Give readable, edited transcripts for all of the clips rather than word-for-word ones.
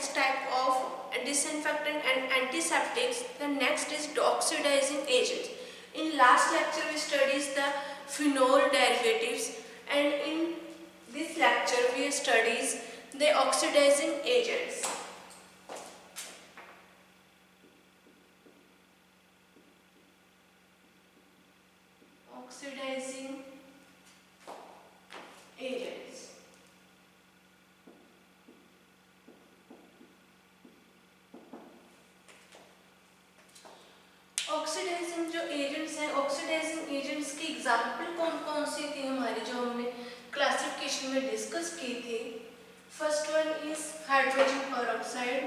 next type of disinfectant and antiseptics. The next is deoxidizing agents. In last lecture we studied the phenol derivatives, and in this lecture we studies the oxidizing agents. Oxidizing agents. Oxidizing जो agents हैं, oxidizing agents की example कौन कौन सी थी हमारी, जो हमने classification में डिस्कस की थी. First one is hydrogen peroxide.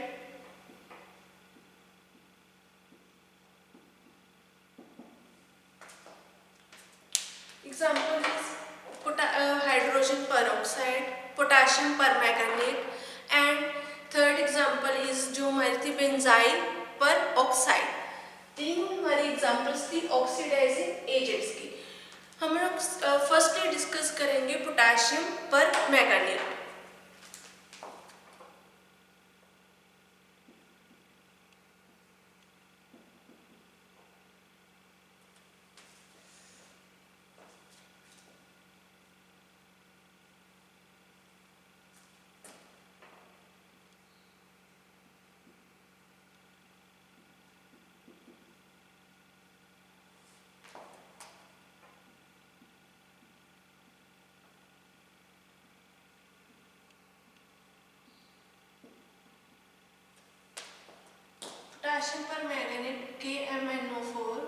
Example is hydrogen peroxide, potassium permanganate, and third example is जो हमारी थी बेंजाइल पर ऑक्साइड. तीन हमारी एग्जाम्पल्स थी ऑक्सीडाइजिंग एजेंट्स की. हम लोग फर्स्टली डिस्कस करेंगे पोटेशियम पर मैंगनीज. पोटेशियम पर मैंगनेट KMnO4.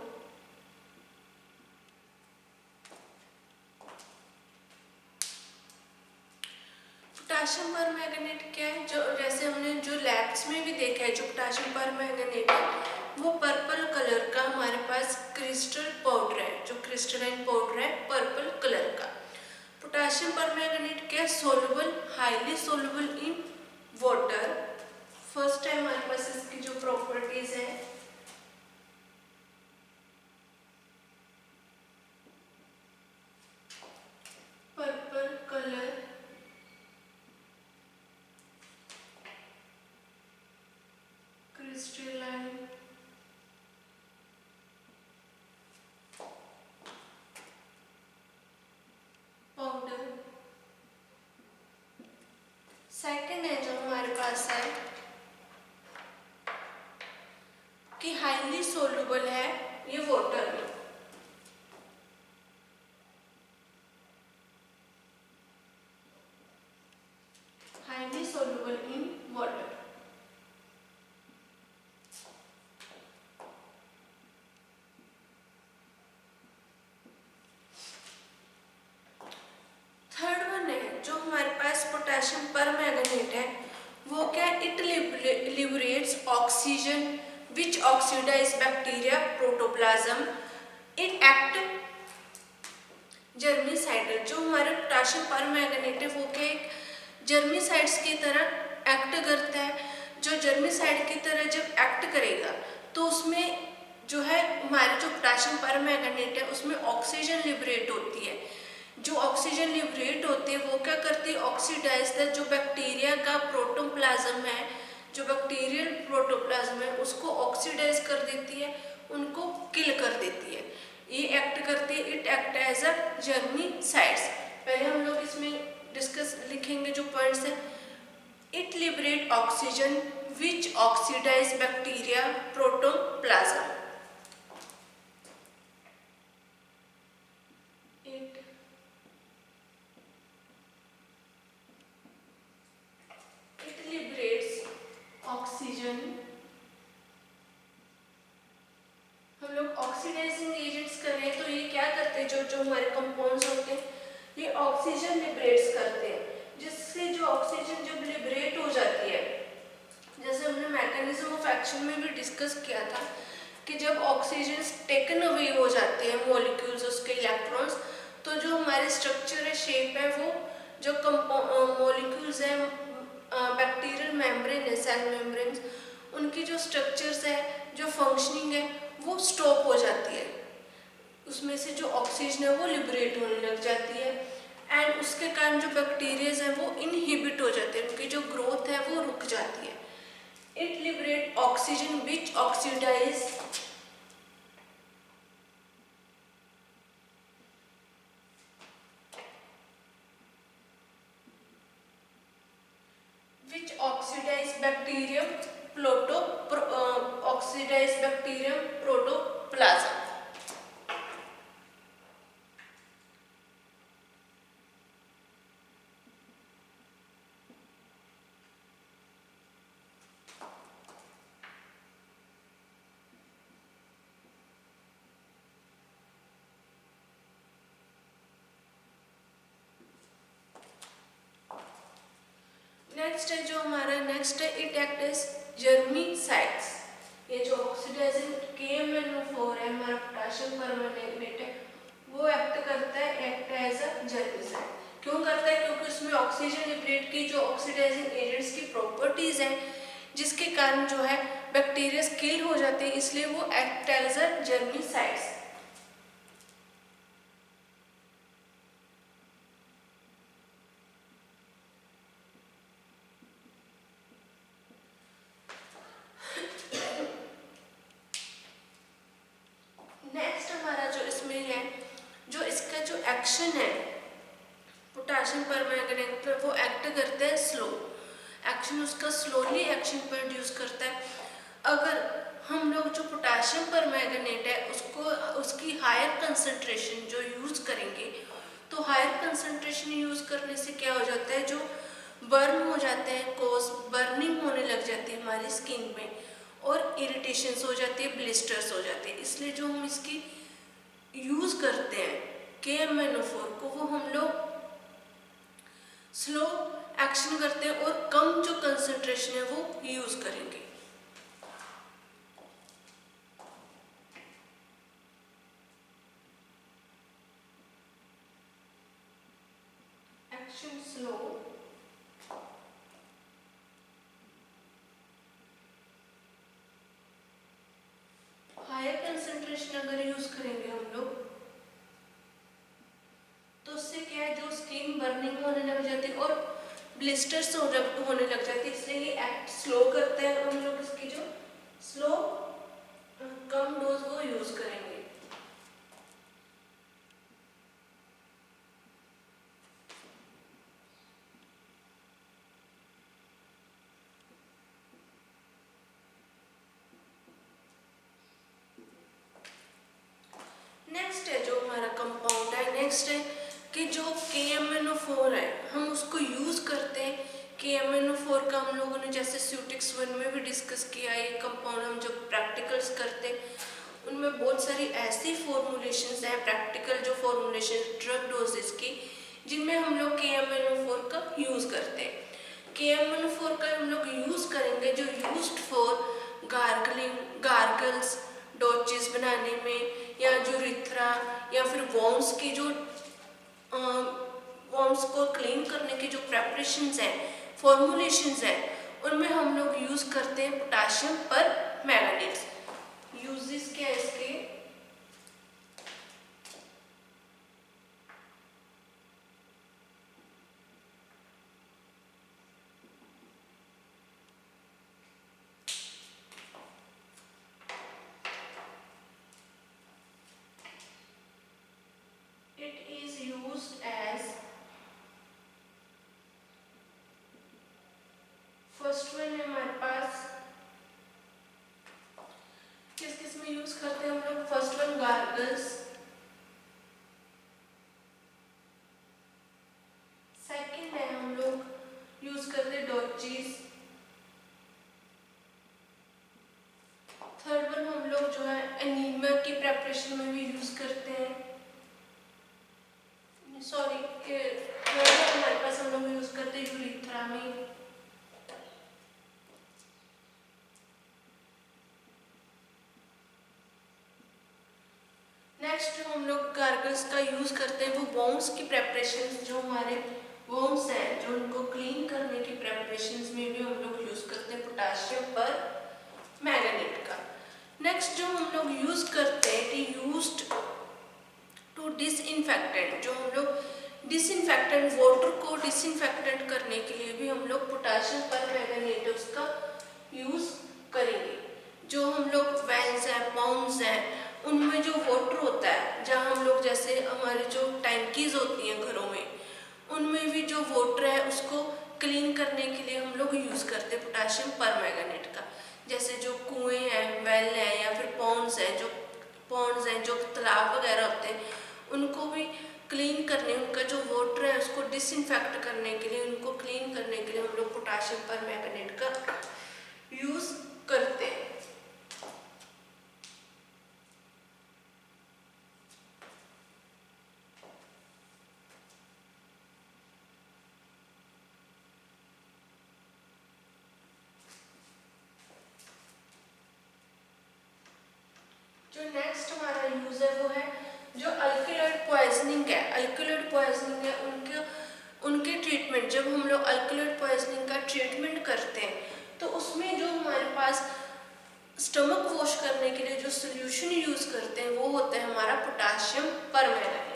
पोटेशियम पर मैंगनेट क्या है, जो जैसे हमने जो लैब्स में भी देखा है, जो पोटेशियम पर मैंगनेट है वो पर्पल कलर का हमारे पास क्रिस्टल पाउडर है, जो क्रिस्टलाइन पाउडर है पर्पल कलर का. पोटेशियम पर मैंगनेट क्या, soluble, highly soluble in water. First है हमारे पास इसकी जो प्रॉपर्टीज है, purple colour, crystalline, powder. Second है जो हमारे पास है कि हाईली सोलुबल है ये वाटर में. Highly soluble in water. Third one है जो हमारे पास पोटेशियम पर मैंगनेट है, वो क्या, it liberates oxygen which oxidize bacteria protoplasm. It act जर्मीसाइडल. जो हमारे पोटेशियम परमैंगनेट है वो क्या एक जर्मीसाइड्स की तरह एक्ट करता है. जो जर्मीसाइड की तरह जब एक्ट करेगा तो उसमें जो है हमारे जो पोटेशियम परमैंगनेट है उसमें ऑक्सीजन लिबरेट होती है. जो ऑक्सीजन लिबरेट होती है वो क्या करती है, ऑक्सीडाइज द जो बैक्टीरिया का प्रोटोप्लाज्म है, जो बैक्टीरियल प्रोटोप्लाज्म है उसको ऑक्सीडाइज कर देती है, उनको किल कर देती है. ये एक्ट करती है, it act as a germicides. पहले हम लोग इसमें डिस्कस लिखेंगे जो पॉइंट्स है. It liberate oxygen which oxidize bacteria protoplasm. It liberates oxygen. हम लोग ऑक्सीडाइजिंग एजेंट्स कर रहे हैं तो ये क्या करते हैं, जो जो हमारे कंपाउंड्स होते हैं ये ऑक्सीजन लिबरेट्स करते हैं, जिससे जो ऑक्सीजन जब लिबरेट हो जाती है, जैसे हमने मैकेनिज्म ऑफ एक्शन में भी डिस्कस किया था कि जब ऑक्सीजन टेकन अवे हो जाते हैं मॉलिक्यूल्स उसके इलेक्ट्रॉन्स, तो जो हमारे स्ट्रक्चर है, शेप है, वो जो मॉलिक्यूल्स हैं, बैक्टीरियल मेम्ब्रेन है, सेल मेम्ब्रेन, उनकी जो स्ट्रक्चर्स है, जो फंक्शनिंग है वो स्टॉप हो जाती है. उसमें से जो ऑक्सीजन है वो लिबरेट होने लग जाती है, एंड उसके कारण जो बैक्टीरियाज हैं वो इनहिबिट हो जाते हैं, उनकी जो ग्रोथ है वो रुक जाती है. It liberates oxygen which oxidize bacterium oxidize bacterium protoplasm. Next है जो हमारा नेक्स्ट है इट एक्ट एज जर्मीसाइड्स। ये जो ऑक्सीडाइजिंग KMnO4 है हमारा पोटेशियम परमैंगनेट है वो एक्ट करता है एक्ट एज अ जर्मीसाइड। क्यों करता है? क्योंकि उसमें ऑक्सीजन लिबरेट की जो ऑक्सीडाइजिंग एजेंट्स की प्रॉपर्टीज हैं जिसके कारण जो है बैक्टीरिया किल हो जाते हैं, इसलिए वो एक्ट एज अ जर्मीसाइड्स। एक्शन है पोटेशियम परमैंगनेट पर वो एक्ट करता है स्लो एक्शन, उसका स्लोली एक्शन प्रोड्यूस करता है। अगर हम लोग जो पोटेशियम परमैंगनेट है उसको उसकी हायर कंसंट्रेशन जो यूज़ करेंगे तो हायर कंसंट्रेशन यूज़ करने से क्या हो जाता है जो बर्न हो जाते हैं, कोस बर्निंग होने लग जाती है हमारी स्किन में और इरिटेशंस हो जाती है, ब्लिस्टर्स हो जाते हैं। इसलिए जो हम इसकी यूज़ करते हैं KMnO4 को वो हम लोग स्लो एक्शन करते हैं और कम जो कंसंट्रेशन है वो यूज करेंगे। एक्शन स्लो हायर कंसंट्रेशन अगर यूज करेंगे हम लोग तो उससे क्या है जो स्किन बर्निंग होने लग जाती है और ब्लिस्टर्स होने लग जाती है, इसलिए ये एक्ट स्लो करते हैं। हम लोग इसकी जो स्लो कम डोज वो यूज करेंगे। नेक्स्ट है जो हमारा कंपाउंड है, नेक्स्ट है कि जो KMnO4 है हम उसको यूज करते हैं। KMnO4 का हम लोगों ने जैसे स्यूटिक्स 1 में भी डिस्कस किया, ये कंपाउंड हम जो प्रैक्टिकल्स करते हैं उनमें बहुत सारी ऐसी फॉर्मुलेशंस हैं, प्रैक्टिकल जो फॉर्मुलेशन ड्रग डोजेस की जिनमें हम लोग KMnO4 का यूज करते हैं। KMnO4 का हम लोग यूज करेंगे जो यूज्ड फॉर गार्गल्स डॉचेस बनाने में या जो रिथ्रा या फिर वॉर्म्स की जो वॉर्म्स को क्लीन करने की जो प्रेपरेशंस हैं, फॉर्मुलेशंस हैं, उनमें हम लोग यूज करते हैं पोटेशियम परमैंगनेट। यूजेस क्या है इसके? It is used as first one है हमारे पास किस किस में यूज करते हैं हम लोग? फर्स्ट वन गार्गल्स, सेकंड है हम लोग यूज करते हैं डॉचेस, थर्ड वन हम लोग जो है एनीमिया की प्रेपरेशन में भी यूज करते हैं। सॉरी हमारे पास हम लोग यूज करते हैं यूरिथ्रा में। नेक्स्ट जो हम लोग गार्गल्स का यूज करते हैं वो वॉर्म्स की प्रेपरेशन, जो हमारे वॉर्म्स हैं जो उनको क्लीन करने की प्रेपरेशंस में भी हम लोग यूज करते हैं पोटेशियम परमैंगनेट का। नेक्स्ट जो हम लोग यूज करते हैं कि यूज्ड टू डिसइंफेक्टेंट, जो हम लोग डिसइंफेक्टेंट वाटर को डिसइंफेक्टेंट करने के लिए भी हम लोग पोटेशियम परमैंगनेट उसका यूज करेंगे। जो हम लोग वेल्स हैं, पाउंड्स हैं, उनमें जो वाटर होता है, जहाँ हम लोग जैसे हमारे जो टैंकीज होती हैं घरों में, उनमें भी जो वाटर है उसको क्लीन करने के लिए हम लोग यूज करते हैं पोटेशियम परमैंगनेट का। जैसे जो कुएं हैं, वेल हैं या फिर पॉन्ड्स हैं जो तालाब वगैरह होते हैं, उनको भी क्लीन करने, उनका जो वाटर है उसको डिसइंफेक्ट करने के लिए, उनको क्लीन करने के लिए हम लोग पोटेशियम परमैंगनेट का यूज करते हैं। जो नेक्स्ट हमारा यूज है वो है जो अल्कलॉइड पॉइजनिंग है। अल्कलॉइड पॉइजनिंग है उनके ट्रीटमेंट, जब हम लोग अल्कलॉइड पॉइजनिंग का ट्रीटमेंट करते हैं तो उसमें जो हमारे पास स्टमक वॉश करने के लिए जो सोल्यूशन यूज करते हैं वो होता है हमारा पोटेशियम परमैंगनेट।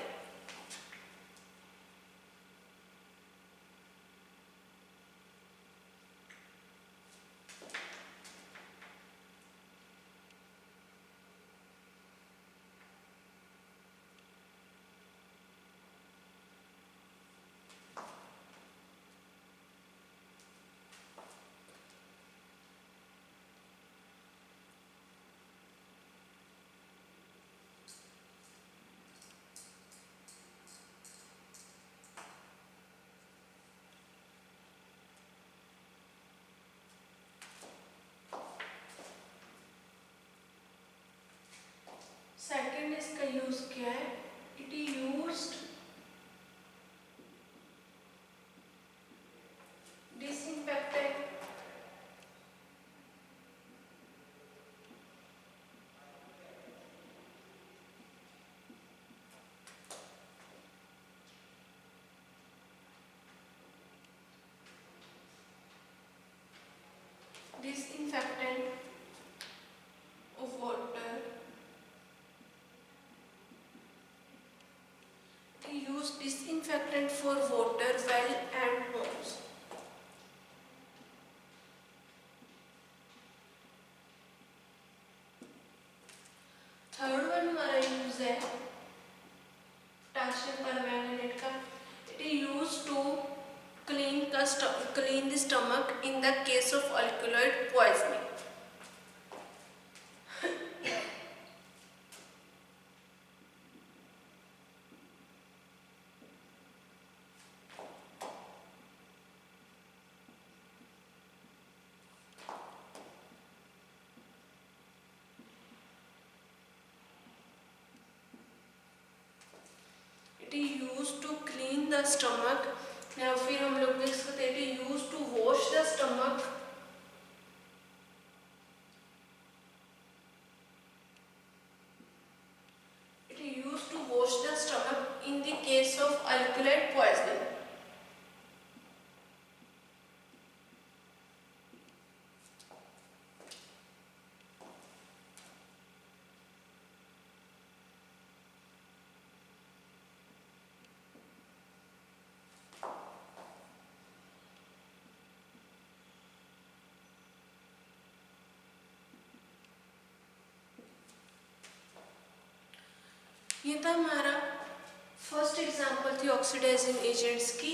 सेकेंड इसका यूज क्या है, it is used disinfectant of water. We use disinfectant for water, well and homes. Third one हमारा यूज है पोटेशियम परमैंगनेट का। It is use to clean the stomach in the case of alkaloid poisoning. It is used to clean the stomach, या फिर हम लोग देख सकते हैं it is use to wash the stomach in the case of alkaloid poisoning. ये था हमारा फर्स्ट एग्जांपल थी ऑक्सीडाइजिंग एजेंट्स की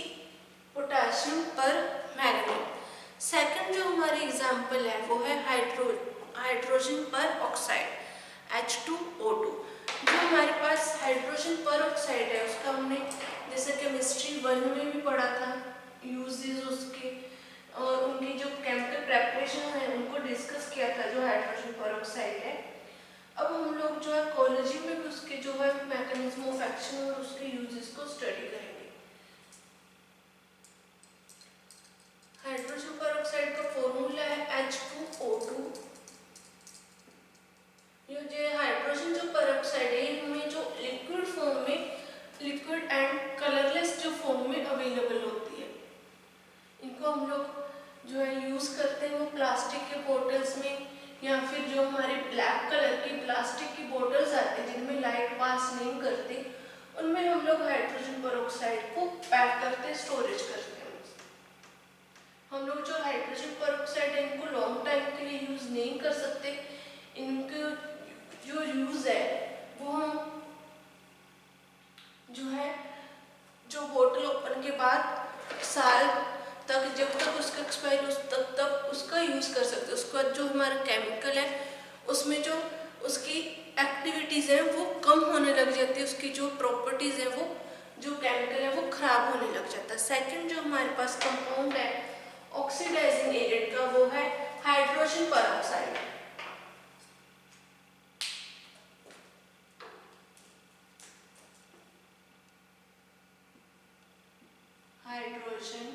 पोटेशियम पर मैंगनीज। सेकंड जो हमारी एग्जांपल है वो है हाइड्रोजन पर ऑक्साइड H2O2। जो हमारे पास हाइड्रोजन पर ऑक्साइड है उसका हमने जैसे केमिस्ट्री 1 में भी पढ़ा था, यूजेस उसके और उनकी जो केमिकल प्रेपरेशन है उनको डिस्कस किया था जो हाइड्रोजन पर ऑक्साइड है। अब हम लोग जो है कोलॉजी में भी उसके जो है मैकेनिज्म ऑफ एक्शन और उसके यूजेस को स्टडी करेंगे। हाइड्रोजन पर ऑक्साइड का फॉर्मूला है H2O2। ये जो हाइड्रोजन जो पर ऑक्साइड है इनमें जो लिक्विड फॉर्म में, लिक्विड एंड कलरलेस जो फॉर्म में अवेलेबल होती है, इनको हम लोग जो है यूज करते हैं वो प्लास्टिक के बोटल्स में, या फिर जो हमारे ब्लैक कलर की प्लास्टिक की बोटल्स आते हैं जिनमें लाइट पास नहीं करती, उनमें हम लोग हाइड्रोजन पर ऑक्साइड को पैक करते, स्टोरेज करते हैं। हम लोग जो हाइड्रोजन पेरोक्साइड है इनको लॉन्ग टाइम के लिए यूज़ नहीं कर सकते। इनके जो यूज़ है वो हम जो है जो बोतल ओपन के बाद साल तक, जब तक उसका एक्सपायरी उस तक उसका यूज़ कर सकते हैं। उसके बाद जो हमारा केमिकल है उसमें जो उसकी एक्टिविटीज़ है वो कम होने लग जाती है, उसकी जो प्रॉपर्टीज़ है वो जो केमिकल है वो खराब होने लग जाता है। सेकंड जो हमारे पास कंपाउंड है ऑक्सीडाइजिंग एजेंट का वो है hydrogen peroxide. Hydrogen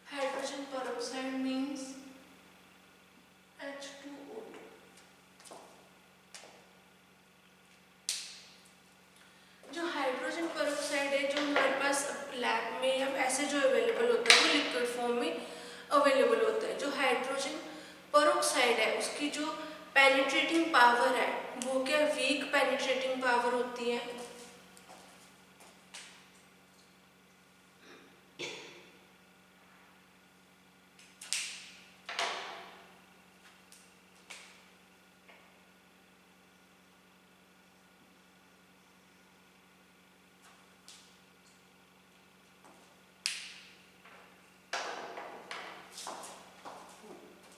hydrogen peroxide means H2O2। जो हाइड्रोजन पेरोक्साइड है जो हमारे पास लैब में या ऐसे जो अवेलेबल होता है वो लिक्विड फॉर्म में अवेलेबल होता है। जो हाइड्रोजन पेरोक्साइड है उसकी जो पेनिट्रेटिंग पावर है वो क्या वीक पेनिट्रेटिंग पावर होती है।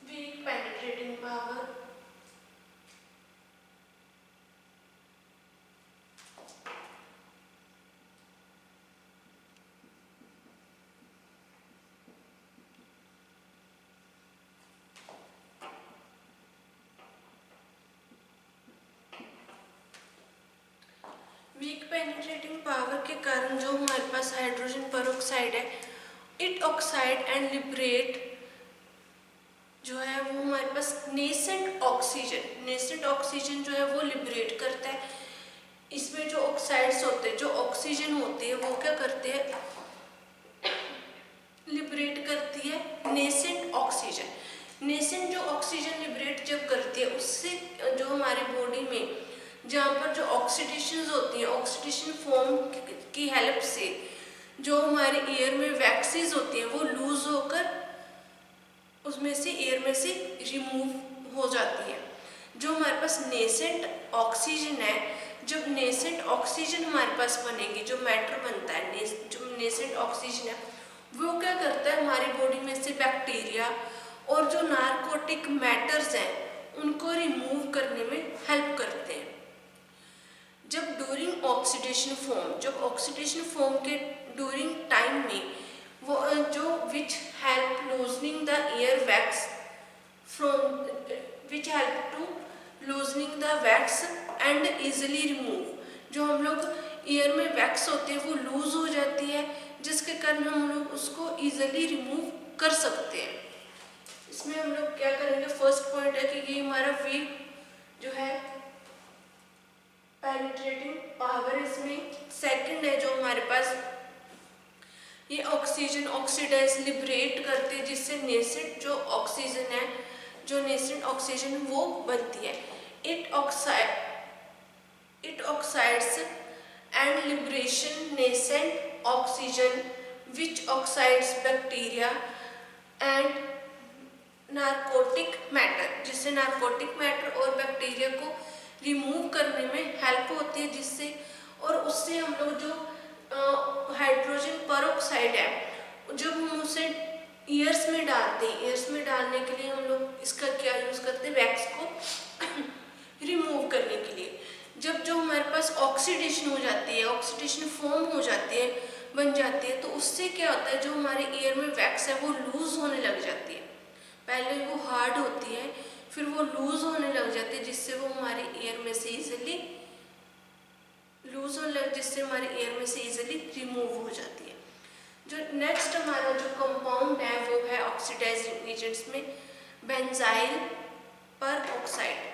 Weak penetrating power weak penetrating power के कारण जो हमारे पास हाइड्रोजन पेरोक्साइड है इट ऑक्साइड एंड लिबरेट जो है वो हमारे पास नेसेंट ऑक्सीजन जो है वो लिबरेट करता है। इसमें जो ऑक्साइड्स होते हैं जो ऑक्सीजन होती है वो क्या करते हैं लिबरेट करती है नेसेंट ऑक्सीजन। नेसेंट जो ऑक्सीजन लिबरेट जब करती है उससे जो हमारी बॉडी में जहाँ पर जो ऑक्सीडेशन होती है ऑक्सीडेशन फॉर्म की हेल्प से जो हमारे एयर में वैक्सीज होती है वो लूज होकर उसमें से एयर में से रिमूव हो जाती है। जो हमारे पास नेसेंट ऑक्सीजन है जब नेसेंट ऑक्सीजन हमारे पास बनेगी जो मैटर बनता है जो नेसेंट ऑक्सीजन है वो क्या करता है हमारी बॉडी में से बैक्टीरिया और जो नार्कोटिक मैटर्स हैं उनको रिमूव करने में हेल्प करते हैं। जब ड्यूरिंग ऑक्सीडेशन फॉर्म जब ऑक्सीडेशन फॉर्म के ड्यूरिंग टाइम में वो जो which help loosening the air wax from which help to loosening the wax and easily remove. जो हम लोग एयर में वैक्स होती है वो लूज हो जाती है जिसके कारण हम लोग उसको इजिली रिमूव कर सकते हैं। इसमें हम लोग क्या करेंगे फर्स्ट पॉइंट है कि ये हमारा वीक जो है पेनिट्रेटिंग पावर इसमें। सेकंड है जो हमारे पास ये ऑक्सीजन ऑक्सीडाइज लिबरेट करते हैं जिससे नेसेंट जो ऑक्सीजन है जो नेसेंट ऑक्सीजन वो बनती है। It oxides and liberation nascent oxygen which oxides bacteria and narcotic matter जिससे नार्कोटिक मैटर और बैक्टीरिया को रिमूव करने में हेल्प होती है जिससे और उससे हम लोग जो हाइड्रोजन पेरोक्साइड है जब हम उसे ईयर्स में डालते हैं ईयर्स में डालने के लिए हम लोग इसका क्या यूज़ करते हैं वैक्स को रिमूव करने के लिए। जब जो हमारे पास ऑक्सीडेशन हो जाती है ऑक्सीडेशन फॉर्म हो जाती है बन जाती है तो उससे क्या होता है जो हमारे ईयर में वैक्स है वो लूज होने लग जाती है। पहले वो हार्ड होती है फिर वो लूज होने लग जाती है जिससे वो हमारे एयर में से इजीली लूज होने लग जिससे हमारे एयर में से इजीली रिमूव हो जाती है। जो नेक्स्ट हमारा जो कंपाउंड है वो है ऑक्सीडाइजिंग एजेंट्स में बेंजाइल पर ऑक्साइड।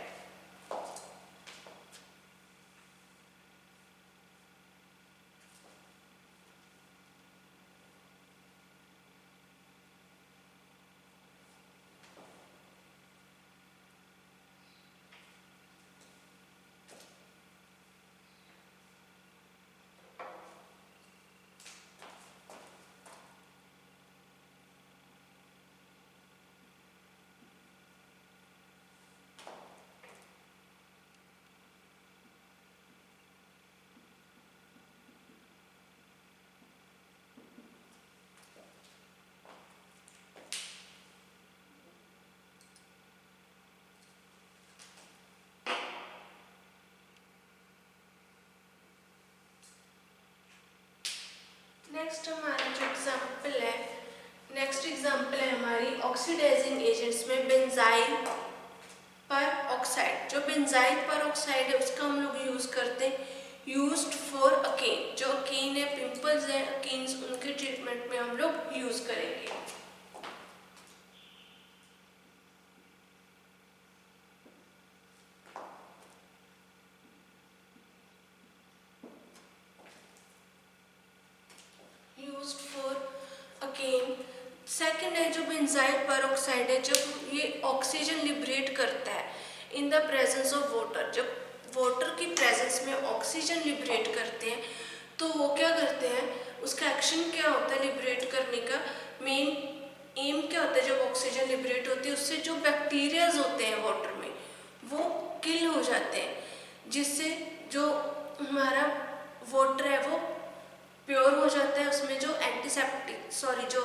नेक्स्ट हमारा जो एग्जाम्पल है, नेक्स्ट एग्जाम्पल है हमारी ऑक्सीडाइजिंग एजेंट्स में बेंजाइल पर ऑक्साइड। जो बेंजाइल पर ऑक्साइड है उसका हम लोग यूज करते हैं यूज्ड फॉर अकेन। जो अकेन है, पिंपल्स है, अकेन्स, उनके ट्रीटमेंट में हम लोग यूज करेंगे। Used for Oaken. सेकेंड है जो बेंजाइल पर ऑक्साइड है, जब ये ऑक्सीजन लिबरेट करता है in the presence of water. जब वाटर की प्रेजेंस में ऑक्सीजन लिबरेट करते हैं तो वो क्या करते हैं, उसका एक्शन क्या होता है लिबरेट करने का, मेन एम क्या होता है। जब ऑक्सीजन लिबरेट होती है उससे जो बैक्टीरियाज होते हैं वाटर में वो किल हो जाते हैं, जिससे जो हमारा वाटर है वो प्योर हो जाता है। उसमें जो जो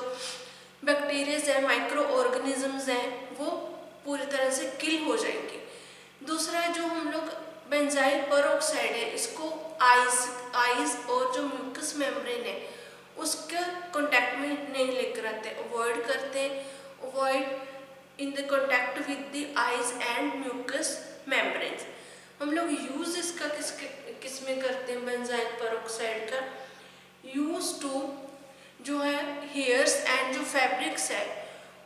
बैक्टीरियाज है, माइक्रो ऑर्गेनिजम्स हैं, वो पूरी तरह से किल हो जाएंगे। दूसरा जो हम लोग बेंजाइल परऑक्साइड है, इसको आइज और जो म्यूकस मेम्ब्रेन है उसके कांटेक्ट में नहीं लेकर आते, अवॉइड करते हैं, avoid in the contact with the eyes and mucus membranes. हम लोग यूज इसका किस में करते हैं बेंजाइल परऑक्साइड का यूज टू जो है हेयर्स एंड जो फैब्रिक्स है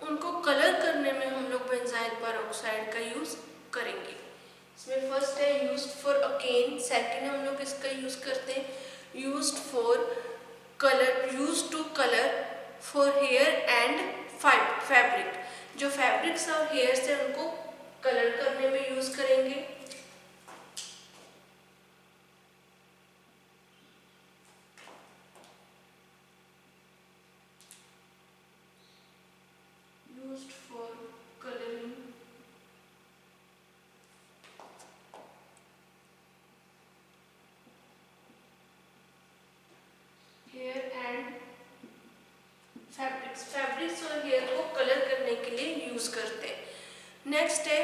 उनको कलर करने में हम लोग बेंजाइल परऑक्साइड का यूज करेंगे। इसमें फर्स्ट है यूज्ड फॉर अकेन, सेकंड हम लोग इसका यूज करते हैं used for colour, use to colour for hair and fabric. जो फैब्रिक्स और हेयर्स है उनको कलर करने में यूज करेंगे। Used for colouring hair and fabrics. Fabrics और हेयर को कलर करने के लिए यूज करते हैं। नेक्स्ट है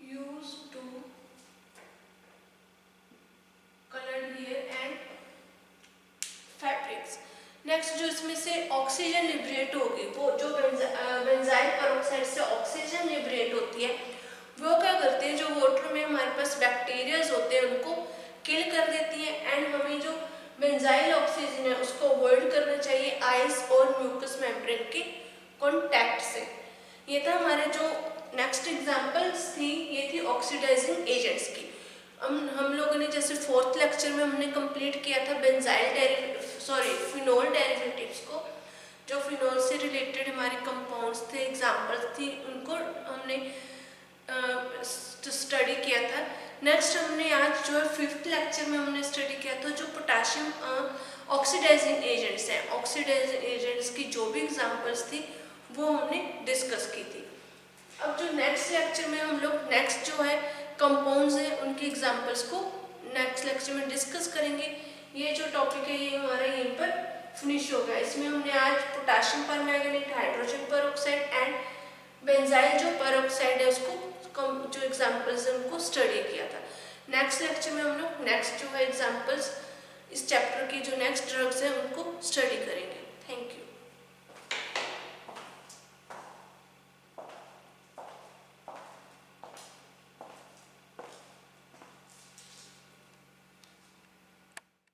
use to colour hair and fabrics. Next जो इसमें से ऑक्सीजन लिबरेट होगी, वो जो बेंजाइल परऑक्साइड से ऑक्सीजन लिबरेट होती है वो क्या करते हैं, जो वाटर में हमारे पास बैक्टीरियाज होते हैं उनको किल कर देती है एंड हमें जो बेंजाइल ऑक्सीजन है उसको अवॉइड करना चाहिए आइस और म्यूकस मेम्ब्रेन के कॉन्टैक्ट से। ये था हमारे जो नेक्स्ट एग्जांपल्स थी, ये थी ऑक्सीडाइजिंग एजेंट्स की। हम लोगों ने जैसे फोर्थ लेक्चर में हमने कंप्लीट किया था फिनोल डेरिवेटिव्स को। जो फिनोल से रिलेटेड हमारे कंपाउंड्स थे, एग्जांपल्स थी, उनको हमने स्टडी किया था। नेक्स्ट हमने आज जो है फिफ्थ लेक्चर में हमने स्टडी किया था जो पोटाशियम ऑक्सीडाइजिंग एजेंट्स हैं, ऑक्सीडाइजिंग एजेंट्स की जो भी एग्जांपल्स थी वो हमने डिस्कस की थी। अब जो नेक्स्ट लेक्चर में हम लोग नेक्स्ट जो है कंपाउंड्स हैं उनके एग्जांपल्स को नेक्स्ट लेक्चर में डिस्कस करेंगे। ये जो टॉपिक है ये हमारा यहीं पर फिनिश हो गया। इसमें हमने आज potassium permanganate, hydrogen peroxide and benzyl जो परऑक्साइड है उसको जो एग्जांपल्स हैं उनको स्टडी किया था। नेक्स्ट लेक्चर में हम लोग नेक्स्ट जो है एग्जांपल्स इस चैप्टर की जो नेक्स्ट ड्रग्स हैं उनको स्टडी करेंगे। Thank you.